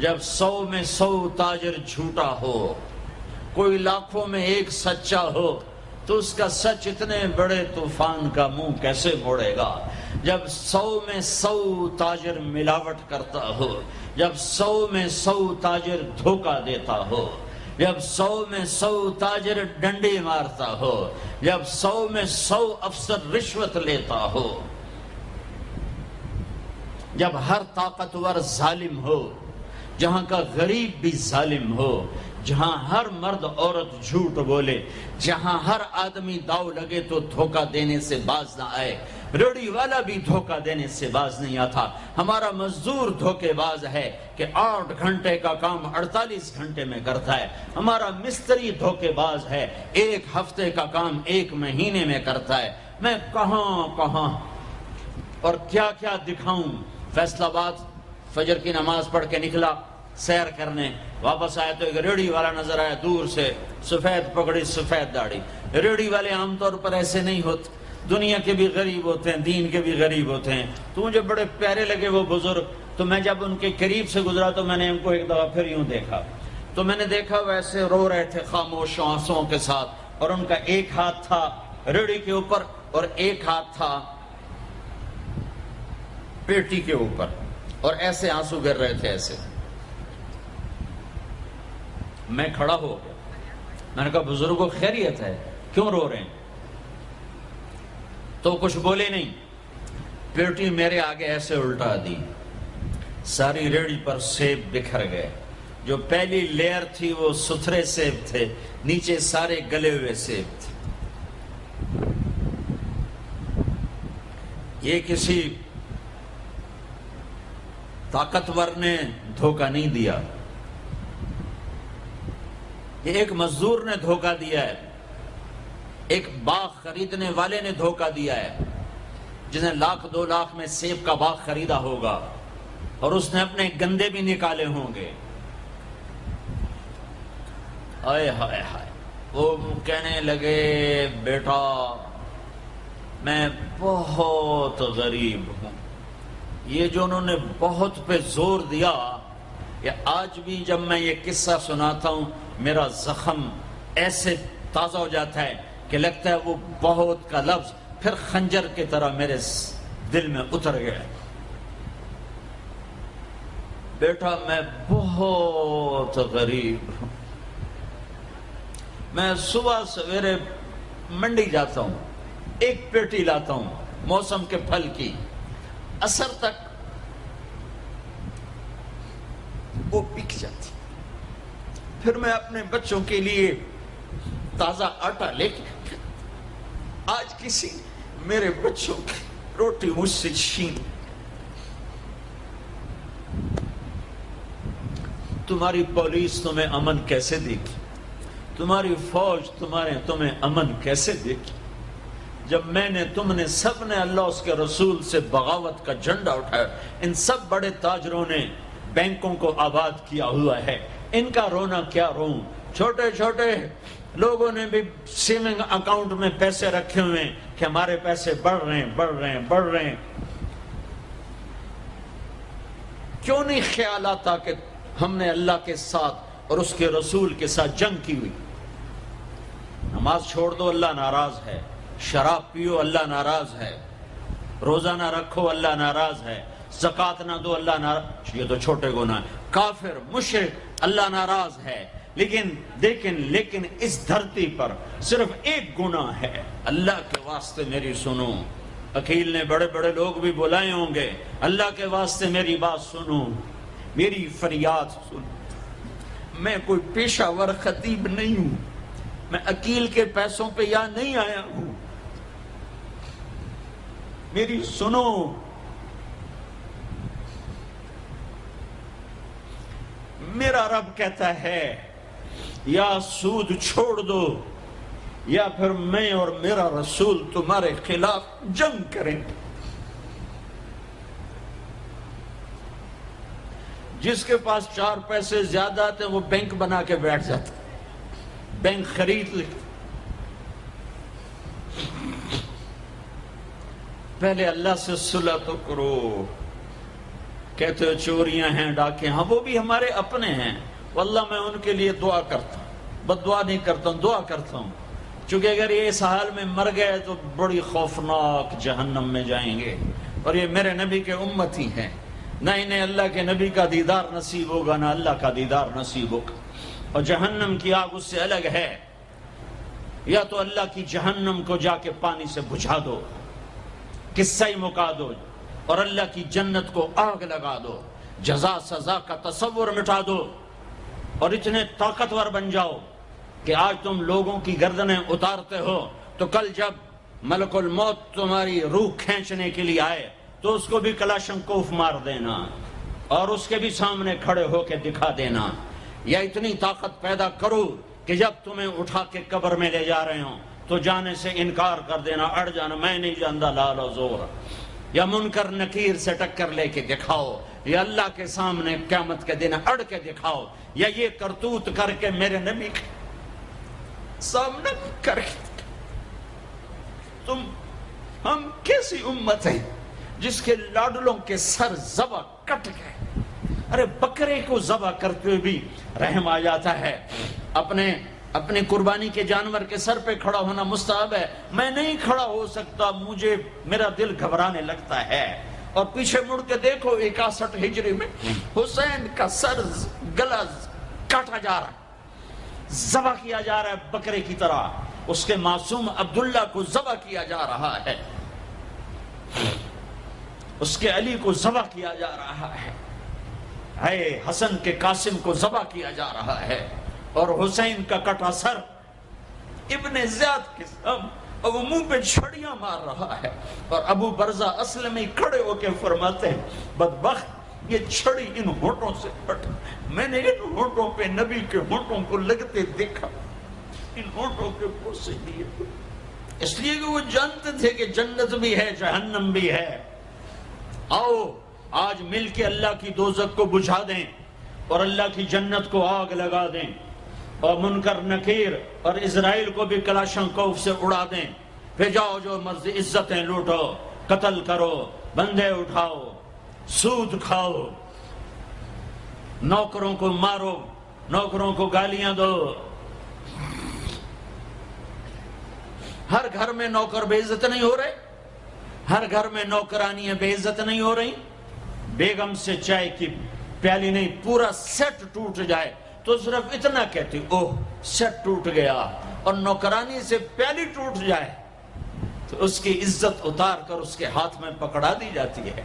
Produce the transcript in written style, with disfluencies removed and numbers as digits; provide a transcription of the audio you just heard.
جب 100 میں 100 تاجر جھوٹا ہو، کوئی لاکھوں میں ایک سچا ہو، تو اس کا سچ اتنے بڑے طوفان کا منہ کیسے موڑے گا؟ جب 100 میں 100 تاجر ملاوٹ کرتا ہو، جب 100 میں 100 تاجر دھوکہ دیتا ہو، جب 100 میں 100 تاجر ڈنڈی مارتا ہو، جب 100 میں 100 افسر رشوت لیتا ہو، جب ہر طاقتور ظالم ہو، جہاں کا غریب بھی ظالم ہو، جہاں ہر مرد عورت جھوٹ بولے، جہاں ہر آدمی داؤ لگے تو دھوکہ دینے سے باز نہ آئے، ریڑھی والا بھی دھوکہ دینے سے باز نہیں آتا۔ ہمارا مزدور دھوکے باز ہے کہ 8 گھنٹے کا کام 48 گھنٹے میں کرتا ہے۔ ہمارا مستری دھوکے باز ہے، 1 ہفتے کا کام 1 مہینے میں کرتا ہے۔ میں کہاں اور کیا کیا دکھاؤں۔ فیصل آباد فجر کی نماز پڑھ کے نکلا سیر کرنے، واپس آیا تو ایک ریڑھی والا نظر آیا دور سے، سفید پگڑی سفید داڑھی۔ ریڑھی والے عام طور پر ایسے نہیں ہوتے، دنیا کے بھی غریب ہوتے ہیں، دین کے بھی غریب ہوتے ہیں۔ تو مجھے بڑے پیارے لگے وہ بزرگ، تو میں جب ان کے قریب سے گزرا تو میں نے ان کو ایک دفعہ پھر یوں دیکھا، تو میں نے دیکھا ویسے رو رہے تھے خاموش آنسوؤں کے ساتھ، اور ان کا ایک ہاتھ تھا ریڑھی کے اوپر اور ایک ہاتھ تھا پیٹی کے اوپر، اور ایسے آنسو گر رہے تھے ایسے۔ میں کھڑا ہو گیا، میں نے کہا بزرگوں خیریت ہے، کیوں رو رہے ہیں؟ تو کچھ بولے نہیں، پیٹی میرے آگے ایسے الٹا دی، ساری ریڑھی پر سیب بکھر گئے۔ جو پہلی لیئر تھی وہ ستھرے سیب تھے، نیچے سارے گلے ہوئے سیب تھے۔ یہ کسی طاقتور نے دھوکہ نہیں دیا، یہ ایک مزدور نے دھوکہ دیا ہے، ایک باغ خریدنے والے نے دھوکہ دیا ہے، جس نے 1,00,000 2 لاکھ میں سیب کا باغ خریدا ہوگا اور اس نے اپنے گندے بھی نکالے ہوں گے۔ آئے ہائے ہائے، وہ کہنے لگے بیٹا میں بہت غریب ہوں۔ یہ جو انہوں نے بہت پہ زور دیا، یہ آج بھی جب میں یہ قصہ سناتا ہوں میرا زخم ایسے تازہ ہو جاتا ہے کہ لگتا ہے وہ بہت کا لفظ پھر خنجر کی طرح میرے دل میں اتر گیا۔ بیٹا میں بہت غریب ہوں، میں صبح سویرے منڈی جاتا ہوں، ایک پیٹی لاتا ہوں موسم کے پھل کی، عصر تک وہ بک جاتی، پھر میں اپنے بچوں کے لیے تازہ آٹا لے کے، آج کسی میرے بچوں کی روٹی مجھ سے چھین، تمہاری پولیس تمہیں امن کیسے دے گی؟ تمہاری فوج تمہیں امن کیسے دے گی؟ جب تم نے سب نے اللہ اس کے رسول سے بغاوت کا جھنڈا اٹھایا، ان سب بڑے تاجروں نے بینکوں کو آباد کیا ہوا ہے، ان کا رونا کیا روں؟ چھوٹے چھوٹے لوگوں نے بھی سیونگ اکاؤنٹ میں پیسے رکھے ہوئے ہیں کہ ہمارے پیسے بڑھ رہے ہیں۔ کیوں نہیں خیال آتا کہ ہم نے اللہ کے ساتھ اور اس کے رسول کے ساتھ جنگ کی ہوئی؟ نماز چھوڑ دو اللہ ناراض ہے، شراب پیو اللہ ناراض ہے، روزہ نہ رکھو اللہ ناراض ہے، زکوٰۃ نہ دو اللہ ناراض، یہ تو چھوٹے گناہ ہیں، کافر مشرک اللہ ناراض ہے، لیکن اس دھرتی پر صرف ایک گناہ ہے، اللہ کے واسطے میری سنو۔ وکیل نے بڑے بڑے لوگ بھی بلائے ہوں گے، اللہ کے واسطے میری بات سنو، میری فریاد سنو۔ میں کوئی پیشہ ور خطیب نہیں ہوں، میں عقیل کے پیسوں پہ یہاں نہیں آیا ہوں، میری سنو۔ میرا رب کہتا ہے یا سود چھوڑ دو یا پھر میں اور میرا رسول تمہارے خلاف جنگ کریں گے۔ جس کے پاس 4 پیسے زیادہ آتے وہ بینک بنا کے بیٹھ جاتا، بینک خرید لے۔ پہلے اللہ سے صلح تو کرو کہتے ہو چوریاں ہیں، ڈاکے، ہاں وہ بھی ہمارے اپنے ہیں، واللہ میں ان کے لیے دعا کرتا ہوں، بد دعا نہیں کرتا ہوں، دعا کرتا ہوں، چونکہ اگر یہ اس حال میں مر گئے تو بڑی خوفناک جہنم میں جائیں گے، اور یہ میرے نبی کے امتی ہیں، نہ انہیں اللہ کے نبی کا دیدار نصیب ہوگا نہ اللہ کا دیدار نصیب ہوگا، اور جہنم کی آگ اس سے الگ ہے، یا تو اللہ کی جہنم کو جا کے پانی سے بجھا دو، قصہ ہی مکا دو، اور اللہ کی جنت کو آگ لگا دو، جزا سزا کا تصور مٹا دو، اور اتنے طاقتور بن جاؤ کہ آج تم لوگوں کی گردنیں اتارتے ہو تو کل جب ملک الموت تمہاری روح کھینچنے کے لیے آئے تو اس کو بھی کلاشنکوف مار دینا اور اس کے بھی سامنے کھڑے ہو کے دکھا دینا، یا اتنی طاقت پیدا کرو کہ جب تمہیں اٹھا کے قبر میں لے جا رہے ہوں تو جانے سے انکار کر دینا، اڑ جانا، میں نہیں جانتا لال و زور، یا منکر نکیر سے ٹکر لے کے دکھاؤ، یا اللہ کے سامنے قیامت کے دن اڑ کے دکھاؤ، یا یہ کرتوت کر کے میرے نبی کے سامنے کر کے ہم کیسی امت ہیں جس کے لاڈلوں کے سر ذبح کٹ گئے، ارے بکرے کو ذبح کرتے ہوئے بھی رحم آ جاتا ہے، اپنے قربانی کے جانور کے سر پہ کھڑا ہونا مستحب ہے، میں نہیں کھڑا ہو سکتا، میرا دل گھبرانے لگتا ہے، اور پیچھے مڑ کے دیکھو 61 ہجری میں حسین کا سر گلا کاٹا جا رہا ہے، ذبح کیا جا رہا ہے بکرے کی طرح، اس کے معصوم عبداللہ کو ذبح کیا جا رہا ہے، اس کے علی کو ذبح کیا جا رہا ہے، حسن کے قاسم کو ذبح کیا جا رہا ہے، اور حسین کا کٹا سر ابن زیاد کے سامنے اور وہ منہ پہ چھڑیاں مار رہا ہے، اور ابو برزہ اسلمی کھڑے ہو کے فرماتے ہیں بدبخت یہ چھڑی ان ہونٹوں سے پھٹ، میں نے ان ہونٹوں پہ نبی کے ہونٹوں کو لگتے دیکھا، ان ہونٹوں کے بوسے دیے، اس لیے کہ وہ جانتے تھے کہ جنت بھی ہے جہنم بھی ہے، آؤ آج مل کے اللہ کی دوزخ کو بجھا دیں اور اللہ کی جنت کو آگ لگا دیں، اور منکر نکیر اور اسرائیل کو بھی کلاشنکوف سے اڑا دیں، پھر جاؤ جو مرضی عزتیں لوٹو، قتل کرو، بندے اٹھاؤ، سود کھاؤ، نوکروں کو مارو، نوکروں کو گالیاں دو، ہر گھر میں نوکر بے عزت نہیں ہو رہے، ہر گھر میں نوکرانیاں بے عزت نہیں ہو رہی، بیگم سے چائے کی پیالی نہیں پورا سیٹ ٹوٹ جائے تو صرف اتنا کہتی اوہ سیٹ ٹوٹ گیا، اور نوکرانی سے پیالی ٹوٹ جائے تو اس کی عزت اتار کر اس کے ہاتھ میں پکڑا دی جاتی ہے۔